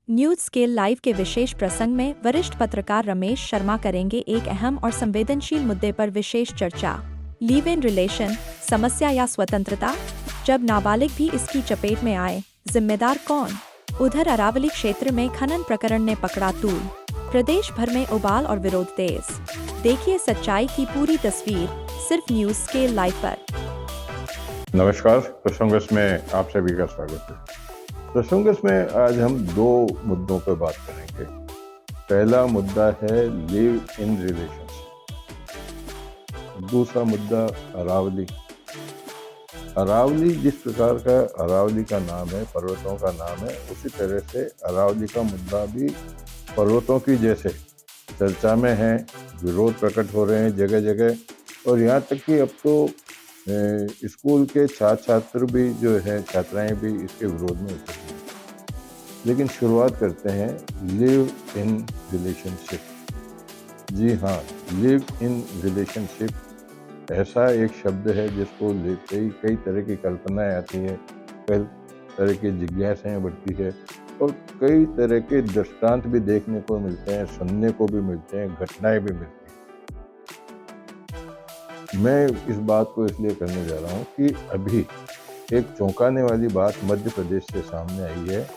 News scale live के विशेष प्रसंग में वरिष्ठ पत्रकार रमेश शर्मा करेंगे एक अहम और संवेदनशील मुद्दे पर विशेष चर्चा। लिव इन रिलेशन, समस्या या स्वतंत्रता, जब नाबालिग भी इसकी चपेट में आए, जिम्मेदार कौन? उधर अरावली क्षेत्र में खनन प्रकरण ने पकड़ा तूल, प्रदेश भर में उबाल और विरोध तेज। देखिए सच्चाई की पूरी तस्वीर सिर्फ न्यूज स्केल लाइव पर। नमस्कार, प्रसंगस में आप सभी का स्वागत है। प्रसंगस में आज हम दो मुद्दों पर बात करेंगे। पहला मुद्दा है लिव इन रिलेशनशिप, दूसरा मुद्दा अरावली। अरावली जिस प्रकार का अरावली का नाम है, पर्वतों का नाम है, उसी तरह से अरावली का मुद्दा भी पर्वतों की जैसे चर्चा में है। विरोध प्रकट हो रहे हैं जगह जगह, और यहाँ तक कि अब तो स्कूल के छात्र छात्र भी जो है, छात्राएं भी इसके विरोध में उतर रही हैं। लेकिन शुरुआत करते हैं लिव इन रिलेशनशिप। जी हाँ, लिव इन रिलेशनशिप ऐसा एक शब्द है जिसको लेते ही कई तरह की कल्पनाएं आती है, कई तरह की जिज्ञासाएं बढ़ती है, और कई तरह के दृष्टांत भी देखने को मिलते हैं, सुनने को भी मिलते हैं, घटनाएं भी मिलती हैं। मैं इस बात को इसलिए करने जा रहा हूँ कि अभी एक चौंकाने वाली बात मध्य प्रदेश से सामने आई है,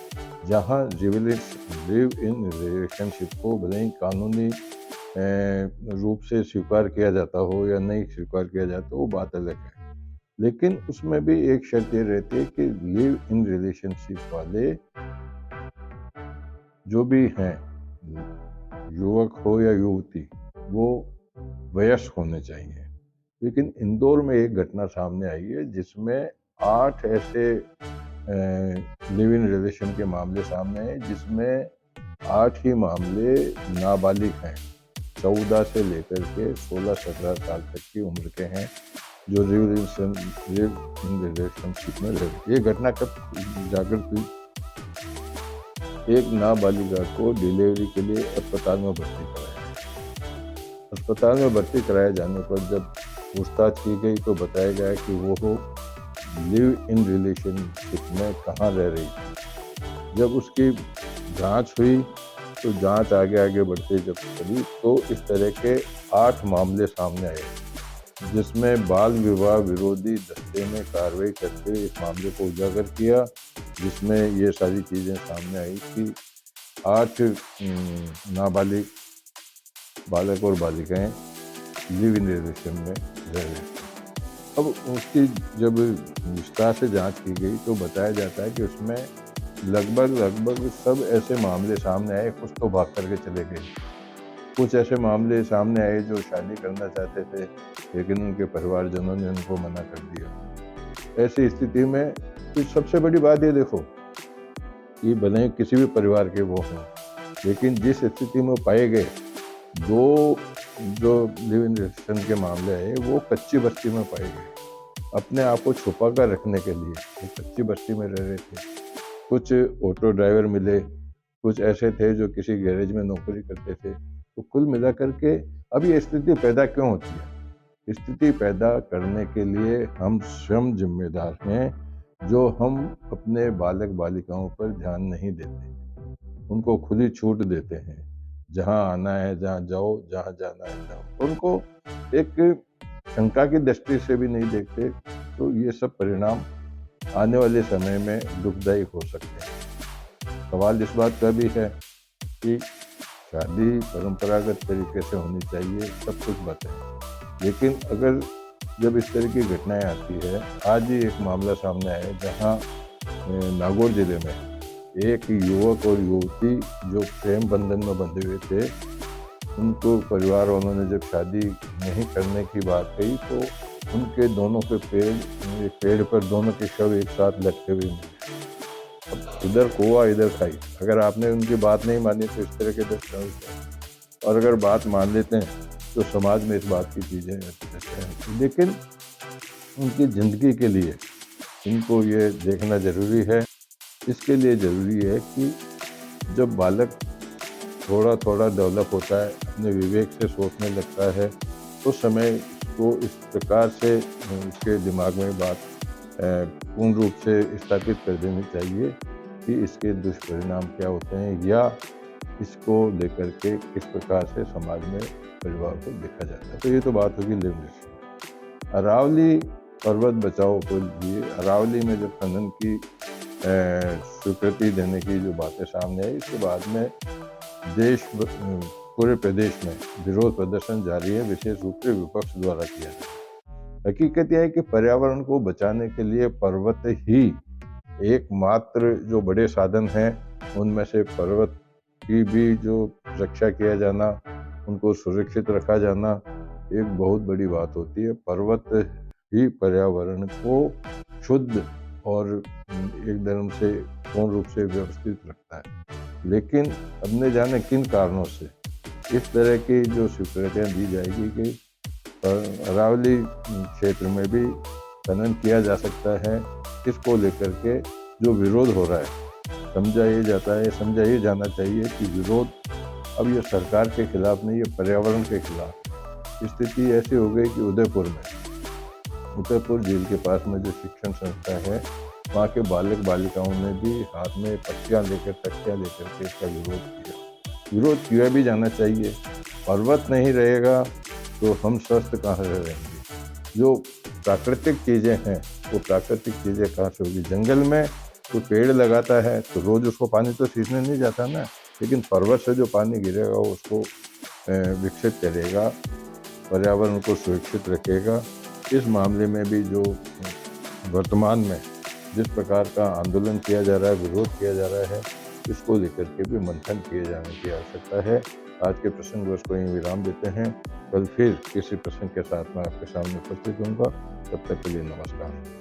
जहाँ लिव इन रिलेशनशिप को भले ही कानूनी रूप से स्वीकार किया जाता हो या नहीं स्वीकार किया जाता, वो बात अलग है। लेकिन उसमें भी एक शर्त ये रहती है कि लिव इन रिलेशनशिप वाले जो भी हैं, युवक हो या युवती, वो वयस्क होने चाहिए। लेकिन इंदौर में एक घटना सामने आई है जिसमें 8 ऐसे लिव इन रिलेशन के मामले सामने हैं, जिसमें 8 ही मामले नाबालिग हैं, 14 से लेकर के 16-17 साल तक की उम्र के हैं, जो लिव इन रिलेशनशिप में रहे। ये घटना कब जागृत हुई? एक नाबालिगा को डिलीवरी के लिए अस्पताल में भर्ती कराया। अस्पताल में भर्ती कराए जाने पर जब पूछताछ की गई तो बताया गया कि वो लिव इन रिलेशनशिप में कहाँ रह रही थी। जब उसकी जांच हुई तो जांच आगे बढ़ते जब चली तो इस तरह के 8 मामले सामने आए, जिसमें बाल विवाह विरोधी दस्ते ने कार्रवाई करके इस मामले को उजागर किया, जिसमें ये सारी चीज़ें सामने आई कि 8 नाबालिग बालक और बालिकाएं लिव इन रिलेशन में रह रहे थे। अब उसकी जब विस्तार से जांच की गई तो बताया जाता है कि उसमें लगभग सब ऐसे मामले सामने आए, कुछ तो भाग करके चले गए, कुछ ऐसे मामले सामने आए जो शादी करना चाहते थे लेकिन उनके परिवारजनों ने उनको मना कर दिया। ऐसी स्थिति में तो सबसे बड़ी बात ये देखो कि भले किसी भी परिवार के वो हों, लेकिन जिस स्थिति में पाए गए, दो जो लिव इन रिलेशन के मामले हैं वो कच्ची बस्ती में पाए गए। अपने आप को छुपा कर रखने के लिए कच्ची बस्ती में रह रहे थे। कुछ ऑटो ड्राइवर मिले, कुछ ऐसे थे जो किसी गैरेज में नौकरी करते थे। तो कुल मिला करके अब ये स्थिति पैदा क्यों होती है? स्थिति पैदा करने के लिए हम स्वयं जिम्मेदार हैं, जो हम अपने बालक बालिकाओं पर ध्यान नहीं देते, उनको खुली छूट देते हैं, जहाँ आना है जहाँ जाओ, जहाँ जाना है जाओ, उनको एक शंका की दृष्टि से भी नहीं देखते। तो ये सब परिणाम आने वाले समय में दुखदायी हो सकते हैं। सवाल इस बात का भी है कि शादी परंपरागत तरीके से होनी चाहिए, सब कुछ बात है, लेकिन अगर जब इस तरह की घटनाएं आती है, आज ही एक मामला सामने आया जहाँ नागौर जिले में एक युवक और युवती जो प्रेम बंधन में बंधे हुए थे, उनको परिवार वालों ने जब शादी नहीं करने की बात कही तो उनके दोनों के पेड़ पर दोनों के शव एक साथ लटके हुए मिले। अब इधर कुआ इधर खाई। अगर आपने उनकी बात नहीं मानी तो इस तरह के दृष्टांत, और अगर बात मान लेते हैं तो समाज में इस बात की चीज़ें हैं। लेकिन उनकी ज़िंदगी के लिए इनको ये देखना ज़रूरी है। इसके लिए ज़रूरी है कि जब बालक थोड़ा डेवलप होता है, अपने विवेक से सोचने लगता है, उस समय को इस प्रकार से इसके दिमाग में बात पूर्ण रूप से स्थापित कर देनी चाहिए कि इसके दुष्परिणाम क्या होते हैं या इसको लेकर के किस प्रकार से समाज में परिवार को देखा जाता है। तो ये तो बात होगी लिबरेशन। अरावली पर्वत बचाओ को लिए अरावली में जब खनन की स्वीकृति देने की जो बातें सामने आई, इसके बाद में पूरे प्रदेश में विरोध प्रदर्शन जारी है, विशेष रूप से विपक्ष द्वारा किया जाता है। हकीकत यह है कि पर्यावरण को बचाने के लिए पर्वत ही एकमात्र जो बड़े साधन हैं, उनमें से पर्वत की भी जो रक्षा किया जाना, उनको सुरक्षित रखा जाना एक बहुत बड़ी बात होती है। पर्वत ही पर्यावरण को शुद्ध और एकदम से पूर्ण रूप से व्यवस्थित रखता है। लेकिन अब न जाने किन कारणों से इस तरह की जो स्वीकृतियाँ दी जाएगी कि अरावली क्षेत्र में भी खनन किया जा सकता है, इसको लेकर के जो विरोध हो रहा है, समझा ये जाना चाहिए कि विरोध अब ये सरकार के खिलाफ नहीं, ये पर्यावरण के खिलाफ। स्थिति ऐसी हो गई कि उदयपुर झील के पास में जो शिक्षण संस्था है, वहाँ के बालक बालिकाओं ने भी हाथ में तख्तियाँ लेकर के इसका विरोध किया भी जाना चाहिए। पर्वत नहीं रहेगा तो हम स्वस्थ कहाँ से रहेंगे? जो प्राकृतिक चीज़ें हैं, वो प्राकृतिक चीज़ें कहाँ से होगी? जंगल में कोई पेड़ लगाता है तो रोज़ उसको पानी तो सींचने नहीं जाता ना, लेकिन पर्वत से जो पानी गिरेगा वो उसको विकसित करेगा, पर्यावरण को सुरक्षित रखेगा। इस मामले में भी जो वर्तमान में जिस प्रकार का आंदोलन किया जा रहा है, विरोध किया जा रहा है, इसको लेकर के भी मंथन किए जाने की आवश्यकता है। आज के प्रसंग को यहीं विराम देते हैं। कल फिर किसी प्रसंग के साथ मैं आपके सामने उपस्थित होऊंगा। तब तक के लिए नमस्कार।